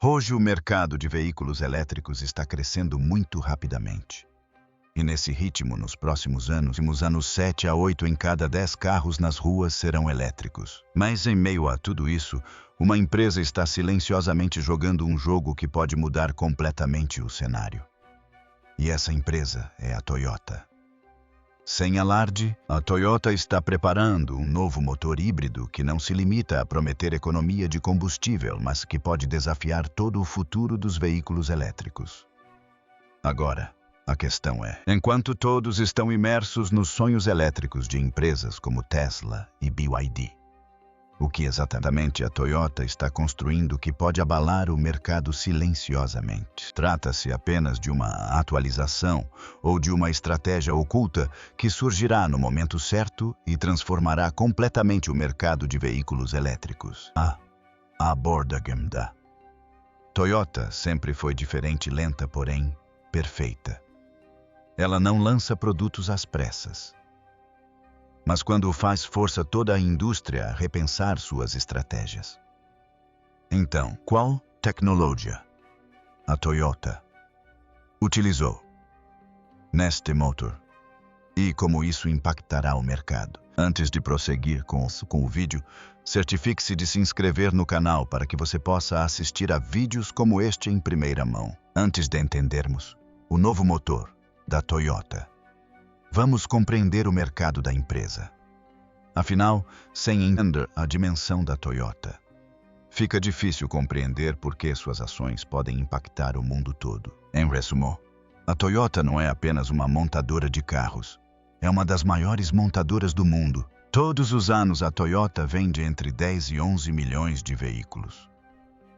Hoje o mercado de veículos elétricos está crescendo muito rapidamente. E nesse ritmo, nos próximos anos 7 a 8 em cada 10 carros nas ruas serão elétricos. Mas em meio a tudo isso, uma empresa está silenciosamente jogando um jogo que pode mudar completamente o cenário. E essa empresa é a Toyota. Sem alarde, a Toyota está preparando um novo motor híbrido que não se limita a prometer economia de combustível, mas que pode desafiar todo o futuro dos veículos elétricos. Agora, a questão é, enquanto todos estão imersos nos sonhos elétricos de empresas como Tesla e BYD, o que exatamente a Toyota está construindo que pode abalar o mercado silenciosamente? Trata-se apenas de uma atualização ou de uma estratégia oculta que surgirá no momento certo e transformará completamente o mercado de veículos elétricos? A abordagem da Toyota sempre foi diferente, lenta, porém perfeita. Ela não lança produtos às pressas. Mas quando faz, força toda a indústria a repensar suas estratégias. Então, qual tecnologia a Toyota utilizou neste motor? E como isso impactará o mercado? Antes de prosseguir com o vídeo, certifique-se de se inscrever no canal para que você possa assistir a vídeos como este em primeira mão. Antes de entendermos o novo motor da Toyota, vamos compreender o mercado da empresa. Afinal, sem entender a dimensão da Toyota, fica difícil compreender por que suas ações podem impactar o mundo todo. Em resumo, a Toyota não é apenas uma montadora de carros, é uma das maiores montadoras do mundo. Todos os anos a Toyota vende entre 10 e 11 milhões de veículos.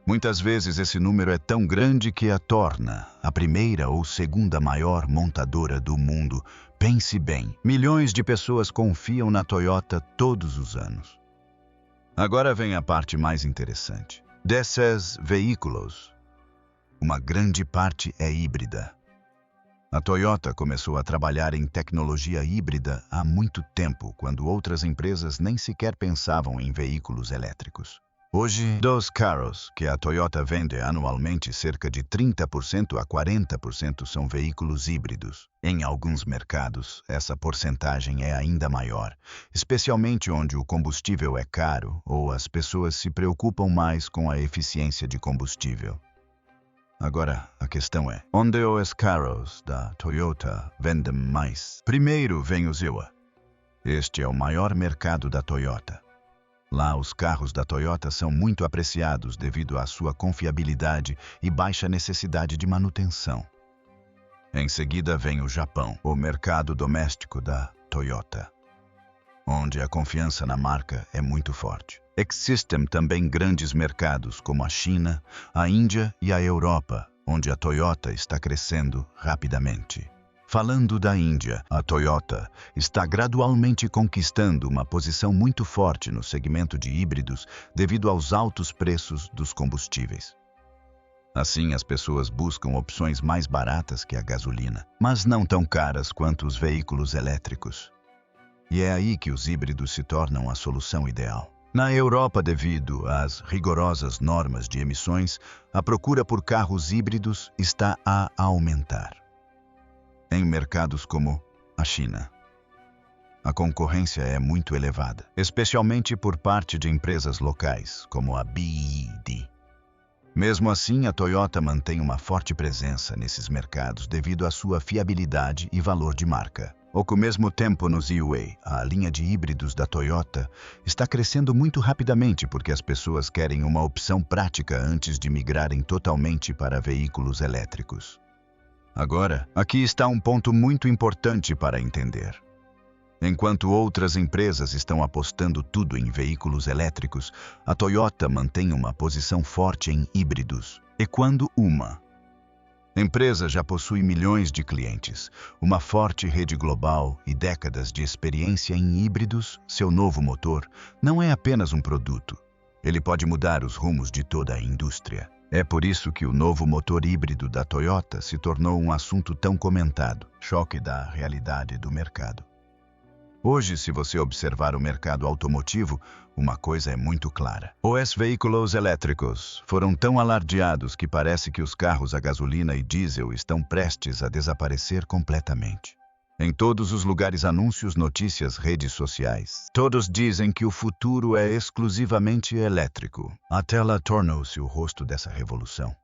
Muitas vezes esse número é tão grande que a torna a primeira ou segunda maior montadora do mundo. Pense bem, milhões de pessoas confiam na Toyota todos os anos. Agora vem a parte mais interessante. Desses veículos, uma grande parte é híbrida. A Toyota começou a trabalhar em tecnologia híbrida há muito tempo, quando outras empresas nem sequer pensavam em veículos elétricos. Hoje, dos carros que a Toyota vende anualmente, cerca de 30% a 40% são veículos híbridos. Em alguns mercados, essa porcentagem é ainda maior, especialmente onde o combustível é caro ou as pessoas se preocupam mais com a eficiência de combustível. Agora, a questão é, onde os carros da Toyota vendem mais? Primeiro vem o Zewa. Este é o maior mercado da Toyota. Lá, os carros da Toyota são muito apreciados devido à sua confiabilidade e baixa necessidade de manutenção. Em seguida vem o Japão, o mercado doméstico da Toyota, onde a confiança na marca é muito forte. Existem também grandes mercados como a China, a Índia e a Europa, onde a Toyota está crescendo rapidamente. Falando da Índia, a Toyota está gradualmente conquistando uma posição muito forte no segmento de híbridos devido aos altos preços dos combustíveis. Assim, as pessoas buscam opções mais baratas que a gasolina, mas não tão caras quanto os veículos elétricos. E é aí que os híbridos se tornam a solução ideal. Na Europa, devido às rigorosas normas de emissões, a procura por carros híbridos está a aumentar. Em mercados como a China, a concorrência é muito elevada, especialmente por parte de empresas locais, como a BYD. Mesmo assim, a Toyota mantém uma forte presença nesses mercados devido à sua fiabilidade e valor de marca. Ao mesmo tempo, nos UA, a linha de híbridos da Toyota está crescendo muito rapidamente porque as pessoas querem uma opção prática antes de migrarem totalmente para veículos elétricos. Agora, aqui está um ponto muito importante para entender. Enquanto outras empresas estão apostando tudo em veículos elétricos, a Toyota mantém uma posição forte em híbridos. E quando uma empresa já possui milhões de clientes, uma forte rede global e décadas de experiência em híbridos, seu novo motor não é apenas um produto. Ele pode mudar os rumos de toda a indústria. É por isso que o novo motor híbrido da Toyota se tornou um assunto tão comentado. Choque da realidade do mercado. Hoje, se você observar o mercado automotivo, uma coisa é muito clara. Os veículos elétricos foram tão alardeados que parece que os carros a gasolina e diesel estão prestes a desaparecer completamente. Em todos os lugares, anúncios, notícias, redes sociais. Todos dizem que o futuro é exclusivamente elétrico. A Tesla tornou-se o rosto dessa revolução.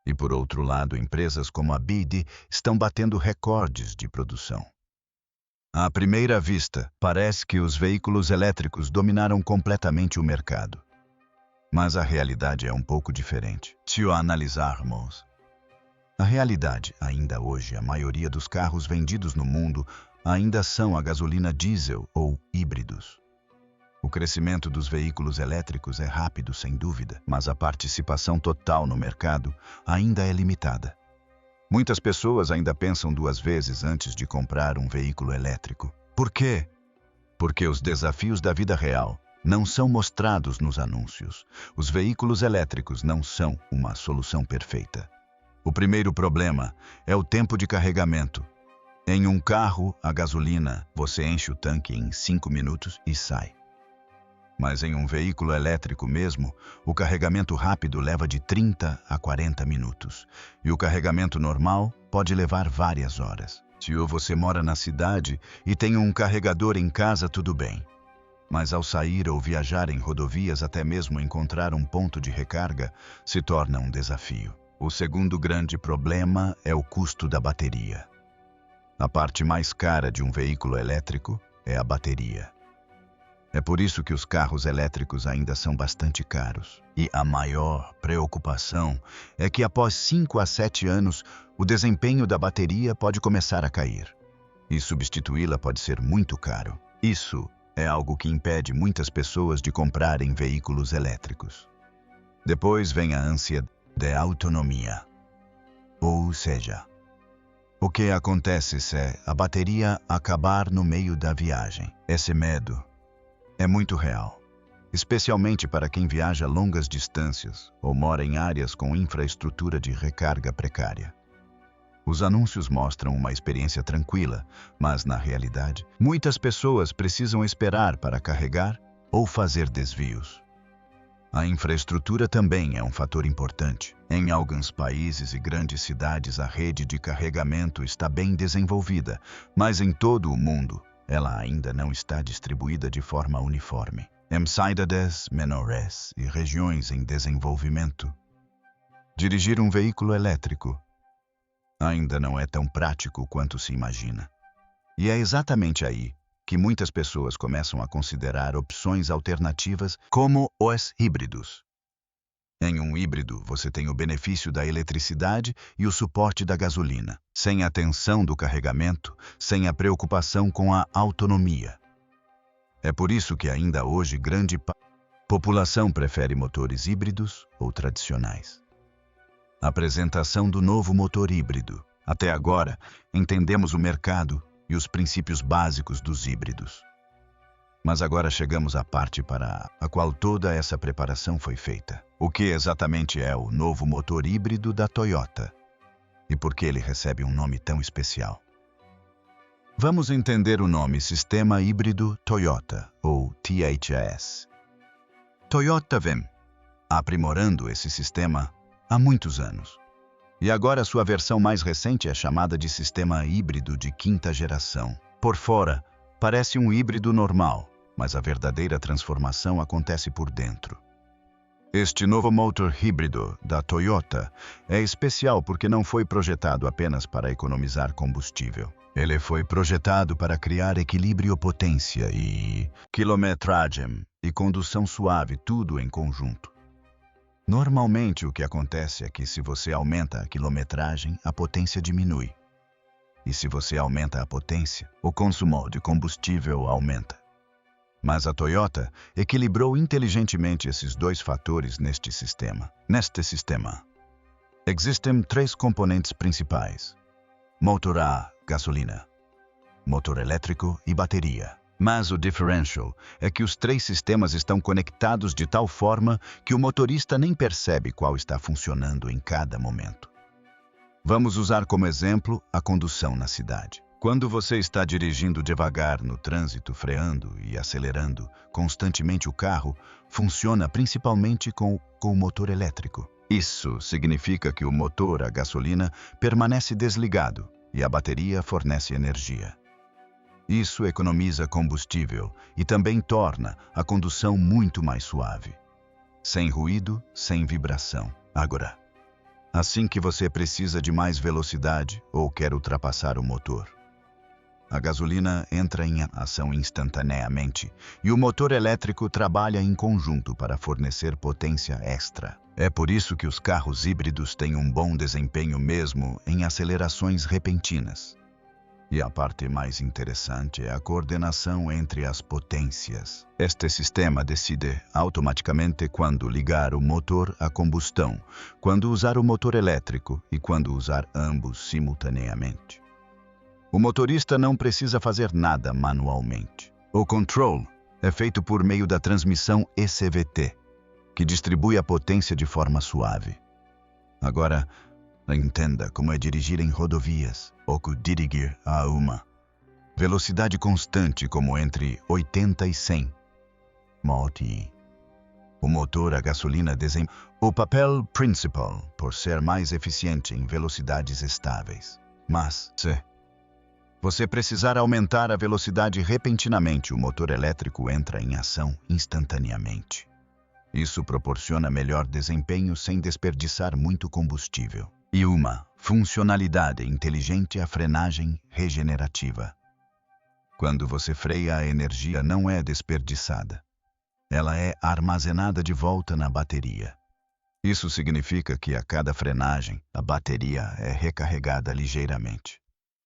E por outro lado, empresas como a BYD estão batendo recordes de produção. À primeira vista, parece que os veículos elétricos dominaram completamente o mercado. Mas a realidade é um pouco diferente. Se o analisarmos, a realidade, ainda hoje, a maioria dos carros vendidos no mundo ainda são a gasolina diesel ou híbridos. O crescimento dos veículos elétricos é rápido, sem dúvida, mas a participação total no mercado ainda é limitada. Muitas pessoas ainda pensam duas vezes antes de comprar um veículo elétrico. Por quê? Porque os desafios da vida real não são mostrados nos anúncios. Os veículos elétricos não são uma solução perfeita. O primeiro problema é o tempo de carregamento. Em um carro a gasolina, você enche o tanque em 5 minutos e sai. Mas em um veículo elétrico mesmo, o carregamento rápido leva de 30 a 40 minutos. E o carregamento normal pode levar várias horas. Se você mora na cidade e tem um carregador em casa, tudo bem. Mas ao sair ou viajar em rodovias, até mesmo encontrar um ponto de recarga se torna um desafio. O segundo grande problema é o custo da bateria. A parte mais cara de um veículo elétrico é a bateria. É por isso que os carros elétricos ainda são bastante caros. E a maior preocupação é que após 5 a 7 anos, o desempenho da bateria pode começar a cair. E substituí-la pode ser muito caro. Isso é algo que impede muitas pessoas de comprarem veículos elétricos. Depois vem a ânsia de autonomia. Ou seja, o que acontece se a bateria acabar no meio da viagem? Esse medo é muito real, especialmente para quem viaja longas distâncias ou mora em áreas com infraestrutura de recarga precária. Os anúncios mostram uma experiência tranquila, mas na realidade, muitas pessoas precisam esperar para carregar ou fazer desvios. A infraestrutura também é um fator importante. Em alguns países e grandes cidades, a rede de carregamento está bem desenvolvida, mas em todo o mundo, ela ainda não está distribuída de forma uniforme. Em cidades menores e regiões em desenvolvimento, dirigir um veículo elétrico ainda não é tão prático quanto se imagina. E é exatamente aí que muitas pessoas começam a considerar opções alternativas como os híbridos. Em um híbrido, você tem o benefício da eletricidade e o suporte da gasolina, sem a tensão do carregamento, sem a preocupação com a autonomia. É por isso que ainda hoje grande população prefere motores híbridos ou tradicionais. Apresentação do novo motor híbrido. Até agora, entendemos o mercado e os princípios básicos dos híbridos. Mas agora chegamos à parte para a qual toda essa preparação foi feita. O que exatamente é o novo motor híbrido da Toyota? E por que ele recebe um nome tão especial? Vamos entender o nome Sistema Híbrido Toyota, ou THS. Toyota vem aprimorando esse sistema há muitos anos. E agora sua versão mais recente é chamada de Sistema Híbrido de quinta geração. Por fora, parece um híbrido normal, mas a verdadeira transformação acontece por dentro. Este novo motor híbrido da Toyota é especial porque não foi projetado apenas para economizar combustível. Ele foi projetado para criar equilíbrio, potência e quilometragem e condução suave, tudo em conjunto. Normalmente o que acontece é que se você aumenta a quilometragem, a potência diminui. E se você aumenta a potência, o consumo de combustível aumenta. Mas a Toyota equilibrou inteligentemente esses dois fatores neste sistema. Neste sistema, existem 3 componentes principais: motor a gasolina, motor elétrico e bateria. Mas o differential é que os 3 sistemas estão conectados de tal forma que o motorista nem percebe qual está funcionando em cada momento. Vamos usar como exemplo a condução na cidade. Quando você está dirigindo devagar no trânsito, freando e acelerando constantemente o carro, funciona principalmente com o motor elétrico. Isso significa que o motor a gasolina permanece desligado e a bateria fornece energia. Isso economiza combustível e também torna a condução muito mais suave. Sem ruído, sem vibração. Agora, assim que você precisa de mais velocidade ou quer ultrapassar o motor, a gasolina entra em ação instantaneamente e o motor elétrico trabalha em conjunto para fornecer potência extra. É por isso que os carros híbridos têm um bom desempenho mesmo em acelerações repentinas. E a parte mais interessante é a coordenação entre as potências. Este sistema decide automaticamente quando ligar o motor a combustão, quando usar o motor elétrico e quando usar ambos simultaneamente. O motorista não precisa fazer nada manualmente. O control é feito por meio da transmissão ECVT, que distribui a potência de forma suave. Agora, entenda como é dirigir em rodovias, ou dirigir a uma velocidade constante como entre 80 e 100 mph. O motor a gasolina desempenha o papel principal por ser mais eficiente em velocidades estáveis. Mas, se você precisar aumentar a velocidade repentinamente, o motor elétrico entra em ação instantaneamente. Isso proporciona melhor desempenho sem desperdiçar muito combustível. E uma funcionalidade inteligente é a frenagem regenerativa. Quando você freia, a energia não é desperdiçada. Ela é armazenada de volta na bateria. Isso significa que a cada frenagem, a bateria é recarregada ligeiramente.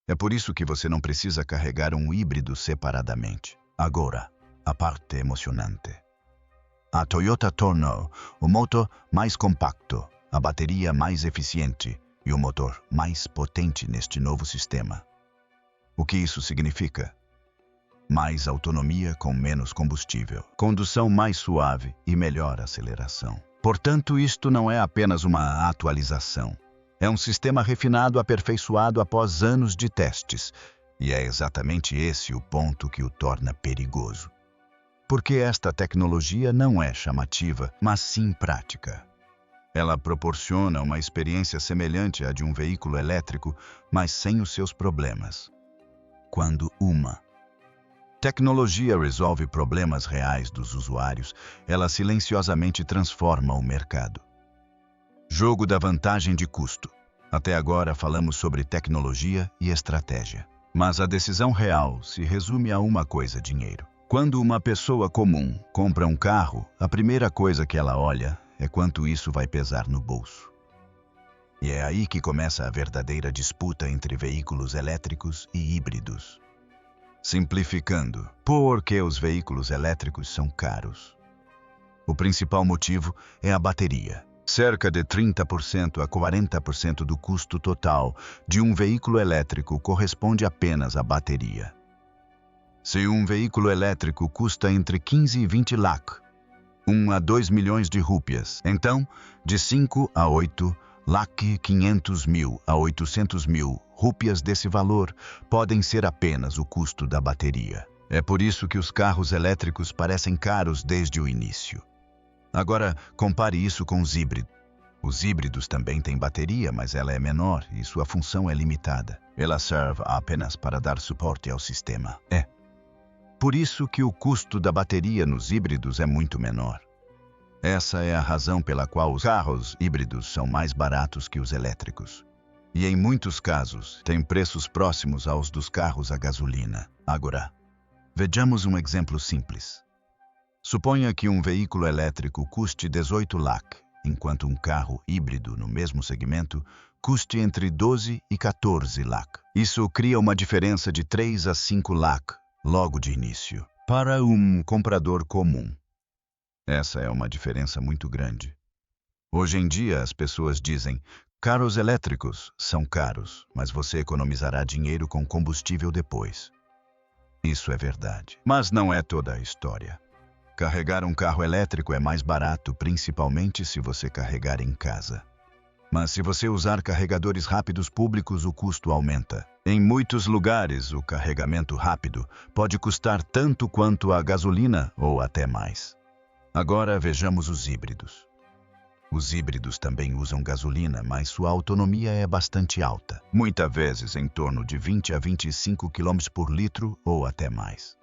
É por isso que você não precisa carregar um híbrido separadamente. Agora, a parte emocionante. A Toyota tornou o motor mais compacto, a bateria mais eficiente e o motor mais potente neste novo sistema. O que isso significa? Mais autonomia com menos combustível, condução mais suave e melhor aceleração. Portanto, isto não é apenas uma atualização. É um sistema refinado, aperfeiçoado após anos de testes. E é exatamente esse o ponto que o torna perigoso. Porque esta tecnologia não é chamativa, mas sim prática. Ela proporciona uma experiência semelhante à de um veículo elétrico, mas sem os seus problemas. Quando uma tecnologia resolve problemas reais dos usuários, ela silenciosamente transforma o mercado. Jogo da vantagem de custo. Até agora falamos sobre tecnologia e estratégia. Mas a decisão real se resume a uma coisa: dinheiro. Quando uma pessoa comum compra um carro, a primeira coisa que ela olha é quanto isso vai pesar no bolso. E é aí que começa a verdadeira disputa entre veículos elétricos e híbridos. Simplificando, por que os veículos elétricos são caros? O principal motivo é a bateria. Cerca de 30% a 40% do custo total de um veículo elétrico corresponde apenas à bateria. Se um veículo elétrico custa entre 15 e 20 lakh, 1 a 2 milhões de rúpias, então, de 5 a 8 lakh, 500 mil a 800 mil rúpias desse valor podem ser apenas o custo da bateria. É por isso que os carros elétricos parecem caros desde o início. Agora, compare isso com os híbridos. Os híbridos também têm bateria, mas ela é menor e sua função é limitada. Ela serve apenas para dar suporte ao sistema. Por isso que o custo da bateria nos híbridos é muito menor. Essa é a razão pela qual os carros híbridos são mais baratos que os elétricos. E em muitos casos, têm preços próximos aos dos carros a gasolina. Agora, vejamos um exemplo simples. Suponha que um veículo elétrico custe 18 lakh, enquanto um carro híbrido no mesmo segmento custe entre 12 e 14 lakh. Isso cria uma diferença de 3 a 5 lakh logo de início, para um comprador comum. Essa é uma diferença muito grande. Hoje em dia, as pessoas dizem: carros elétricos são caros, mas você economizará dinheiro com combustível depois. Isso é verdade, mas não é toda a história. Carregar um carro elétrico é mais barato, principalmente se você carregar em casa. Mas se você usar carregadores rápidos públicos, o custo aumenta. Em muitos lugares, o carregamento rápido pode custar tanto quanto a gasolina ou até mais. Agora vejamos os híbridos. Os híbridos também usam gasolina, mas sua autonomia é bastante alta, muitas vezes em torno de 20 a 25 km por litro ou até mais.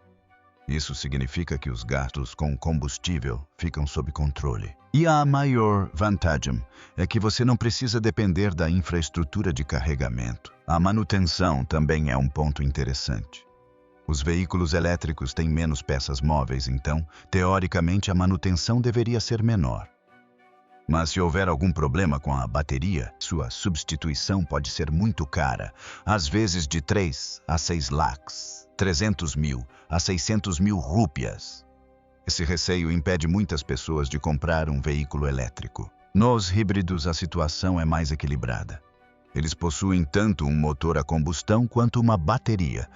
Isso significa que os gastos com combustível ficam sob controle. E a maior vantagem é que você não precisa depender da infraestrutura de carregamento. A manutenção também é um ponto interessante. Os veículos elétricos têm menos peças móveis, então, teoricamente, a manutenção deveria ser menor. Mas se houver algum problema com a bateria, sua substituição pode ser muito cara, às vezes de 3 a 6 lakhs, 300 mil a 600 mil rúpias. Esse receio impede muitas pessoas de comprar um veículo elétrico. Nos híbridos, a situação é mais equilibrada. Eles possuem tanto um motor a combustão quanto uma bateria,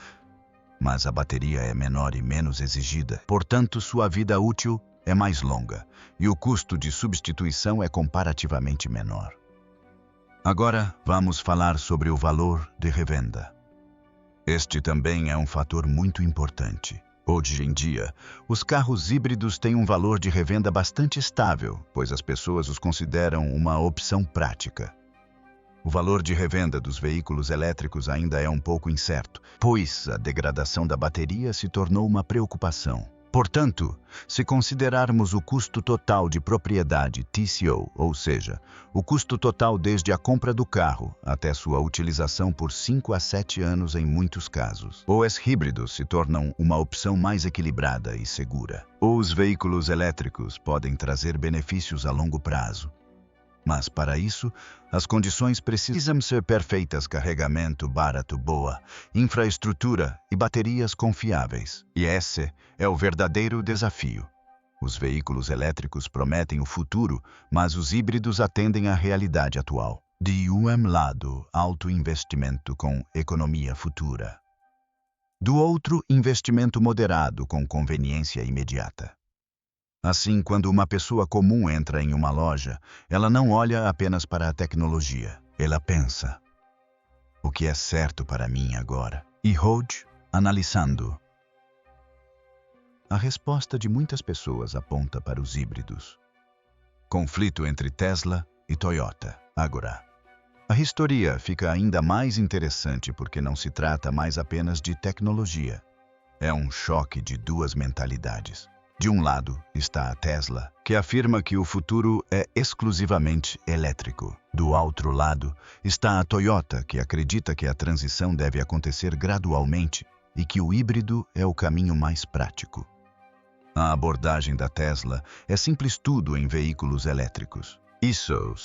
mas a bateria é menor e menos exigida, portanto, sua vida útil é mais longa e o custo de substituição é comparativamente menor. Agora, vamos falar sobre o valor de revenda. Este também é um fator muito importante. Hoje em dia, os carros híbridos têm um valor de revenda bastante estável, pois as pessoas os consideram uma opção prática. O valor de revenda dos veículos elétricos ainda é um pouco incerto, pois a degradação da bateria se tornou uma preocupação. Portanto, se considerarmos o custo total de propriedade TCO, ou seja, o custo total desde a compra do carro até sua utilização por 5 a 7 anos em muitos casos, os híbridos se tornam uma opção mais equilibrada e segura. Os veículos elétricos podem trazer benefícios a longo prazo. Mas para isso, as condições precisam ser perfeitas: carregamento barato, boa infraestrutura e baterias confiáveis. E esse é o verdadeiro desafio. Os veículos elétricos prometem o futuro, mas os híbridos atendem à realidade atual. De um lado, alto investimento com economia futura. Do outro, investimento moderado com conveniência imediata. Assim, quando uma pessoa comum entra em uma loja, ela não olha apenas para a tecnologia. Ela pensa: o que é certo para mim agora? E Hodge, analisando. A resposta de muitas pessoas aponta para os híbridos. Conflito entre Tesla e Toyota. Agora, a história fica ainda mais interessante porque não se trata mais apenas de tecnologia. É um choque de duas mentalidades. De um lado está a Tesla, que afirma que o futuro é exclusivamente elétrico. Do outro lado está a Toyota, que acredita que a transição deve acontecer gradualmente e que o híbrido é o caminho mais prático. A abordagem da Tesla é simples: tudo em veículos elétricos. Isso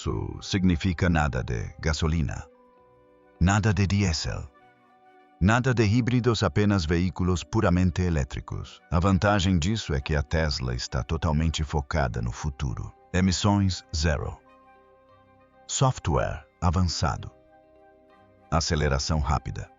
significa nada de gasolina, nada de diesel. Nada de híbridos, apenas veículos puramente elétricos. A vantagem disso é que a Tesla está totalmente focada no futuro. Emissões zero. Software avançado. Aceleração rápida.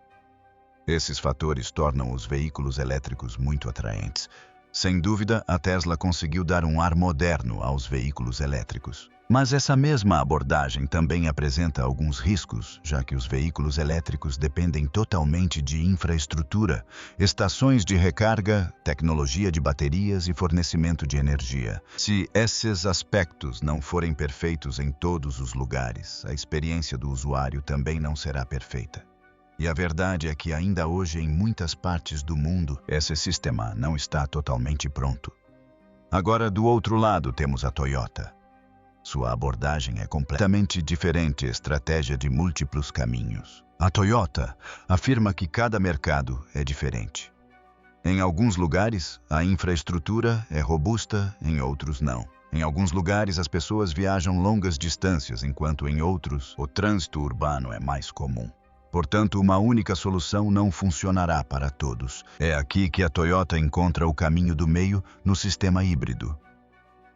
Esses fatores tornam os veículos elétricos muito atraentes. Sem dúvida, a Tesla conseguiu dar um ar moderno aos veículos elétricos. Mas essa mesma abordagem também apresenta alguns riscos, já que os veículos elétricos dependem totalmente de infraestrutura, estações de recarga, tecnologia de baterias e fornecimento de energia. Se esses aspectos não forem perfeitos em todos os lugares, a experiência do usuário também não será perfeita. E a verdade é que ainda hoje, em muitas partes do mundo, esse sistema não está totalmente pronto. Agora, do outro lado, temos a Toyota. Sua abordagem é completamente diferente, estratégia de múltiplos caminhos. A Toyota afirma que cada mercado é diferente. Em alguns lugares, a infraestrutura é robusta, em outros não. Em alguns lugares, as pessoas viajam longas distâncias, enquanto em outros, o trânsito urbano é mais comum. Portanto, uma única solução não funcionará para todos. É aqui que a Toyota encontra o caminho do meio no sistema híbrido.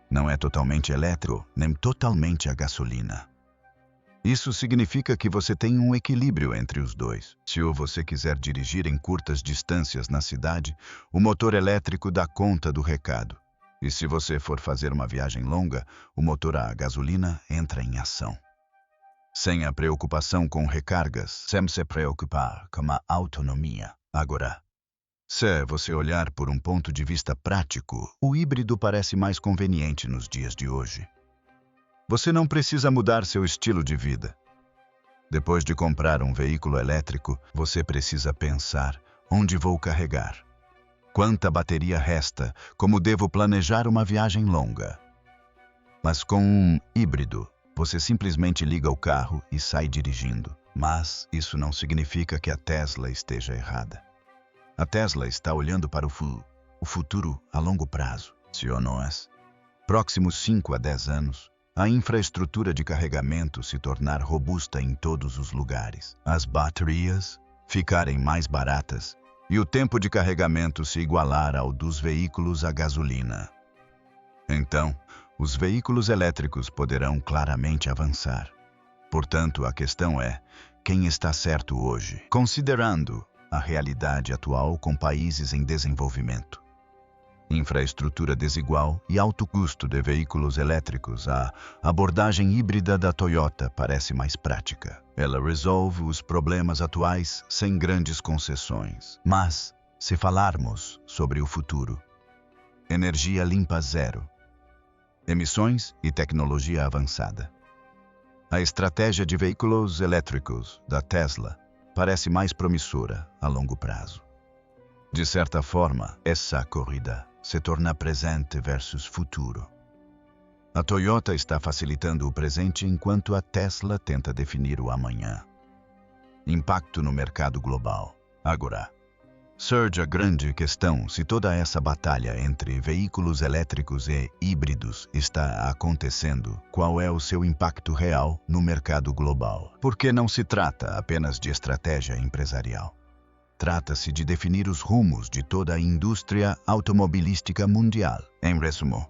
Não é totalmente elétrico, nem totalmente a gasolina. Isso significa que você tem um equilíbrio entre os dois. Se você quiser dirigir em curtas distâncias na cidade, o motor elétrico dá conta do recado. E se você for fazer uma viagem longa, o motor a gasolina entra em ação. sem a preocupação com recargas, sem se preocupar com a autonomia. Agora, se você olhar por um ponto de vista prático, o híbrido parece mais conveniente nos dias de hoje. Você não precisa mudar seu estilo de vida. Depois de comprar um veículo elétrico, você precisa pensar: onde vou carregar? Quanta bateria resta? Como devo planejar uma viagem longa? Mas com um híbrido, você simplesmente liga o carro e sai dirigindo. Mas isso não significa que a Tesla esteja errada. A Tesla está olhando para o futuro a longo prazo, se ou não é? Próximos 5 a 10 anos, a infraestrutura de carregamento se tornar robusta em todos os lugares, as baterias ficarem mais baratas e o tempo de carregamento se igualar ao dos veículos a gasolina. Então, os veículos elétricos poderão claramente avançar. Portanto, a questão é: quem está certo hoje, considerando a realidade atual com países em desenvolvimento? Infraestrutura desigual e alto custo de veículos elétricos, a abordagem híbrida da Toyota parece mais prática. Ela resolve os problemas atuais sem grandes concessões. Mas, se falarmos sobre o futuro, energia limpa zero, emissões e tecnologia avançada, a estratégia de veículos elétricos da Tesla parece mais promissora a longo prazo. De certa forma, essa corrida se torna presente versus futuro. A Toyota está facilitando o presente enquanto a Tesla tenta definir o amanhã. Impacto no mercado global. Agora, surge a grande questão: se toda essa batalha entre veículos elétricos e híbridos está acontecendo, qual é o seu impacto real no mercado global? Porque não se trata apenas de estratégia empresarial. Trata-se de definir os rumos de toda a indústria automobilística mundial. Em resumo,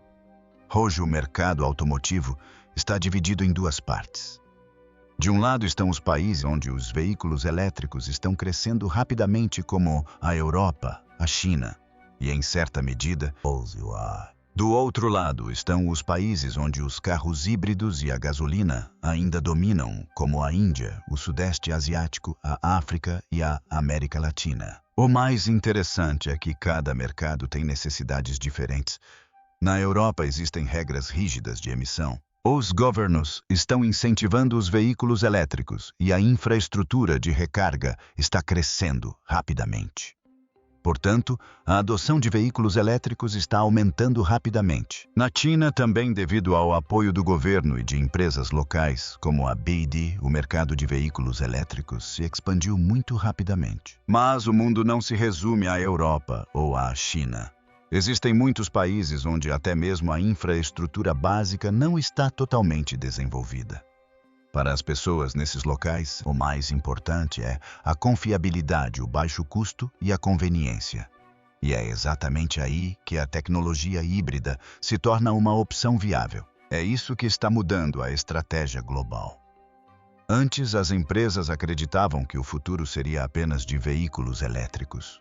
hoje o mercado automotivo está dividido em duas partes. De um lado estão os países onde os veículos elétricos estão crescendo rapidamente, como a Europa, a China e, em certa medida, do outro lado estão os países onde os carros híbridos e a gasolina ainda dominam, como a Índia, o Sudeste Asiático, a África e a América Latina. O mais interessante é que cada mercado tem necessidades diferentes. Na Europa existem regras rígidas de emissão. Os governos estão incentivando os veículos elétricos e a infraestrutura de recarga está crescendo rapidamente. Portanto, a adoção de veículos elétricos está aumentando rapidamente. Na China, também devido ao apoio do governo e de empresas locais, como a BYD, o mercado de veículos elétricos se expandiu muito rapidamente. Mas o mundo não se resume à Europa ou à China. Existem muitos países onde até mesmo a infraestrutura básica não está totalmente desenvolvida. Para as pessoas nesses locais, o mais importante é a confiabilidade, o baixo custo e a conveniência. E é exatamente aí que a tecnologia híbrida se torna uma opção viável. É isso que está mudando a estratégia global. Antes, as empresas acreditavam que o futuro seria apenas de veículos elétricos.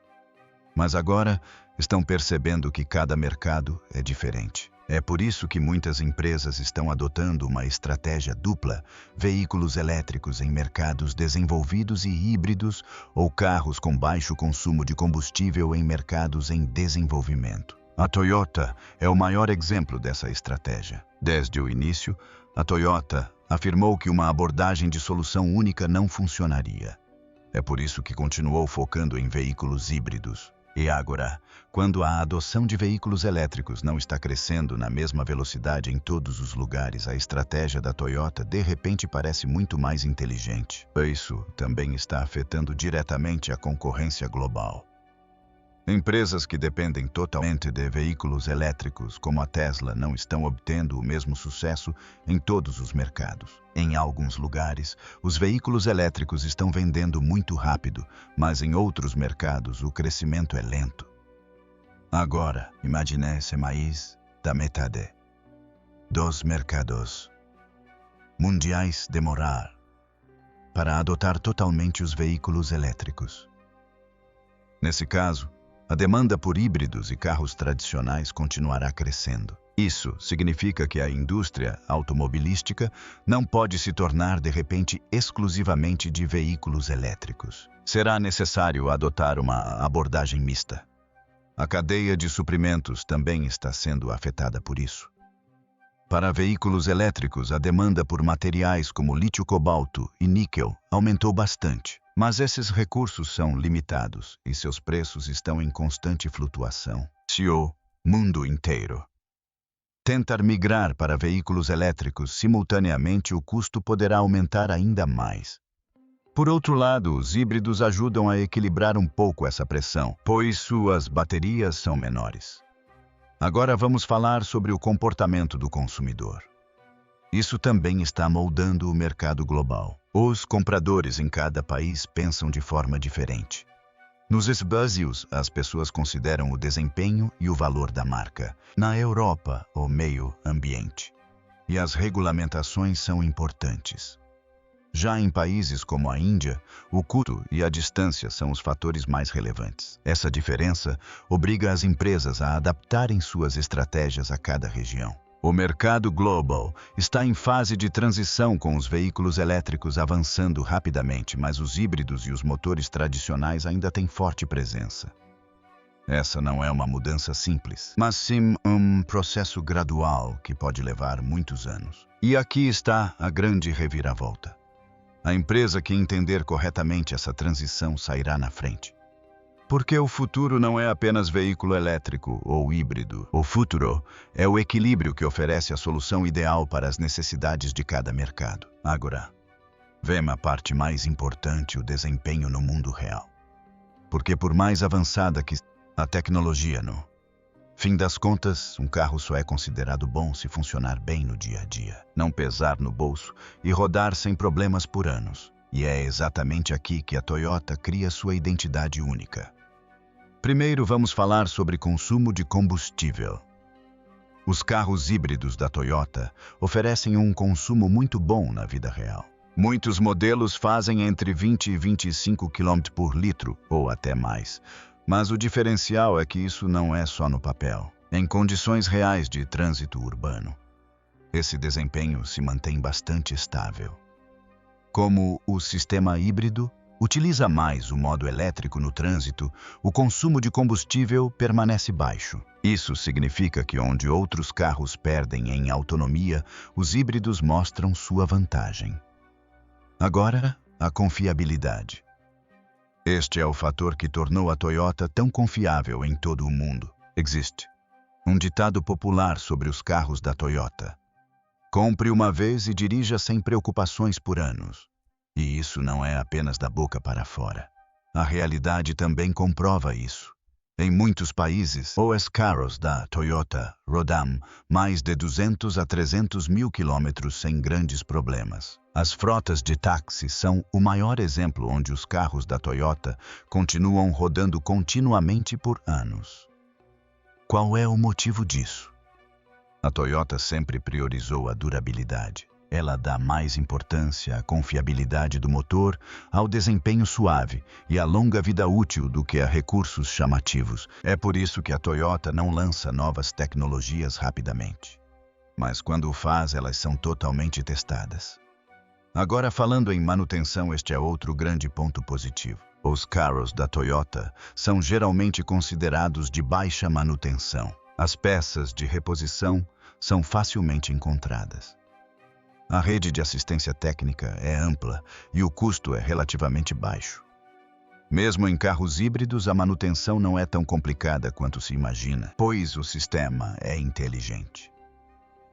Mas agora, estão percebendo que cada mercado é diferente. É por isso que muitas empresas estão adotando uma estratégia dupla: veículos elétricos em mercados desenvolvidos e híbridos, ou carros com baixo consumo de combustível em mercados em desenvolvimento. A Toyota é o maior exemplo dessa estratégia. Desde o início, a Toyota afirmou que uma abordagem de solução única não funcionaria. É por isso que continuou focando em veículos híbridos. E agora, quando a adoção de veículos elétricos não está crescendo na mesma velocidade em todos os lugares, a estratégia da Toyota de repente parece muito mais inteligente. Isso também está afetando diretamente a concorrência global. Empresas que dependem totalmente de veículos elétricos, como a Tesla, não estão obtendo o mesmo sucesso em todos os mercados. Em alguns lugares, os veículos elétricos estão vendendo muito rápido, mas em outros mercados o crescimento é lento. Agora, imagine esse país da metade dos mercados mundiais demorar para adotar totalmente os veículos elétricos. Nesse caso, a demanda por híbridos e carros tradicionais continuará crescendo. Isso significa que a indústria automobilística não pode se tornar de repente exclusivamente de veículos elétricos. Será necessário adotar uma abordagem mista. A cadeia de suprimentos também está sendo afetada por isso. Para veículos elétricos, a demanda por materiais como lítio-cobalto e níquel aumentou bastante, mas esses recursos são limitados e seus preços estão em constante flutuação. Se o mundo inteiro tentar migrar para veículos elétricos simultaneamente, o custo poderá aumentar ainda mais. Por outro lado, os híbridos ajudam a equilibrar um pouco essa pressão, pois suas baterias são menores. Agora vamos falar sobre o comportamento do consumidor. Isso também está moldando o mercado global. Os compradores em cada país pensam de forma diferente. Nos esbásios, as pessoas consideram o desempenho e o valor da marca. Na Europa, o meio ambiente. E as regulamentações são importantes. Já em países como a Índia, o custo e a distância são os fatores mais relevantes. Essa diferença obriga as empresas a adaptarem suas estratégias a cada região. O mercado global está em fase de transição, com os veículos elétricos avançando rapidamente, mas os híbridos e os motores tradicionais ainda têm forte presença. Essa não é uma mudança simples, mas sim um processo gradual que pode levar muitos anos. E aqui está a grande reviravolta. A empresa que entender corretamente essa transição sairá na frente. Porque o futuro não é apenas veículo elétrico ou híbrido. O futuro é o equilíbrio que oferece a solução ideal para as necessidades de cada mercado. Agora, vem a parte mais importante: o desempenho no mundo real. Porque por mais avançada que a tecnologia, no fim das contas, um carro só é considerado bom se funcionar bem no dia a dia, não pesar no bolso e rodar sem problemas por anos. E é exatamente aqui que a Toyota cria sua identidade única. Primeiro, vamos falar sobre consumo de combustível. Os carros híbridos da Toyota oferecem um consumo muito bom na vida real. Muitos modelos fazem entre 20 e 25 km por litro, ou até mais. Mas o diferencial é que isso não é só no papel. Em condições reais de trânsito urbano, esse desempenho se mantém bastante estável. Como o sistema híbrido utiliza mais o modo elétrico no trânsito, o consumo de combustível permanece baixo. Isso significa que onde outros carros perdem em autonomia, os híbridos mostram sua vantagem. Agora, a confiabilidade. Este é o fator que tornou a Toyota tão confiável em todo o mundo. Existe um ditado popular sobre os carros da Toyota: compre uma vez e dirija sem preocupações por anos. E isso não é apenas da boca para fora. A realidade também comprova isso. Em muitos países, os carros da Toyota rodam mais de 200 a 300 mil quilômetros sem grandes problemas. As frotas de táxi são o maior exemplo, onde os carros da Toyota continuam rodando continuamente por anos. Qual é o motivo disso? A Toyota sempre priorizou a durabilidade. Ela dá mais importância à confiabilidade do motor, ao desempenho suave e à longa vida útil do que a recursos chamativos. É por isso que a Toyota não lança novas tecnologias rapidamente. Mas quando o faz, elas são totalmente testadas. Agora, falando em manutenção, este é outro grande ponto positivo. Os carros da Toyota são geralmente considerados de baixa manutenção. As peças de reposição são facilmente encontradas. A rede de assistência técnica é ampla e o custo é relativamente baixo. Mesmo em carros híbridos, a manutenção não é tão complicada quanto se imagina, pois o sistema é inteligente.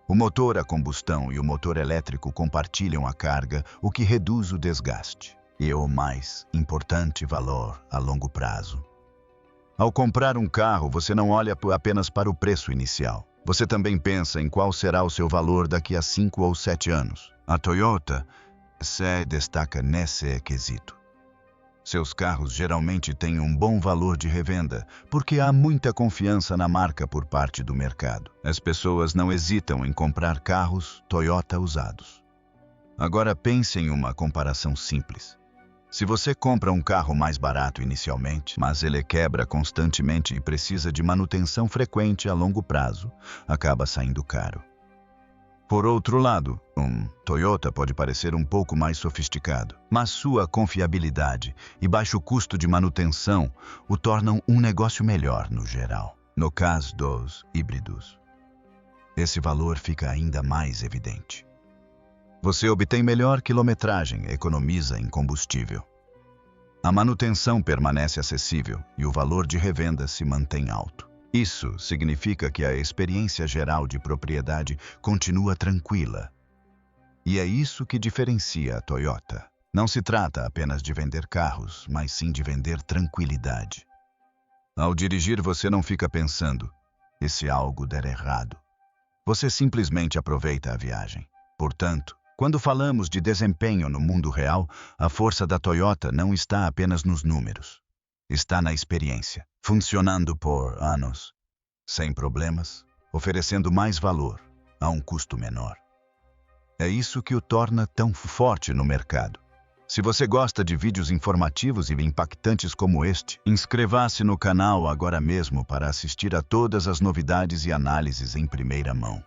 O motor a combustão e o motor elétrico compartilham a carga, o que reduz o desgaste. E o mais importante valor a longo prazo. Ao comprar um carro, você não olha apenas para o preço inicial. Você também pensa em qual será o seu valor daqui a 5 ou 7 anos. A Toyota se destaca nesse quesito. Seus carros geralmente têm um bom valor de revenda, porque há muita confiança na marca por parte do mercado. As pessoas não hesitam em comprar carros Toyota usados. Agora pense em uma comparação simples. Se você compra um carro mais barato inicialmente, mas ele quebra constantemente e precisa de manutenção frequente a longo prazo, acaba saindo caro. Por outro lado, um Toyota pode parecer um pouco mais sofisticado, mas sua confiabilidade e baixo custo de manutenção o tornam um negócio melhor no geral. No caso dos híbridos, esse valor fica ainda mais evidente. Você obtém melhor quilometragem, economiza em combustível. A manutenção permanece acessível e o valor de revenda se mantém alto. Isso significa que a experiência geral de propriedade continua tranquila. E é isso que diferencia a Toyota. Não se trata apenas de vender carros, mas sim de vender tranquilidade. Ao dirigir, você não fica pensando, e se algo der errado? Você simplesmente aproveita a viagem. Portanto, quando falamos de desempenho no mundo real, a força da Toyota não está apenas nos números. Está na experiência, funcionando por anos, sem problemas, oferecendo mais valor a um custo menor. É isso que o torna tão forte no mercado. Se você gosta de vídeos informativos e impactantes como este, inscreva-se no canal agora mesmo para assistir a todas as novidades e análises em primeira mão.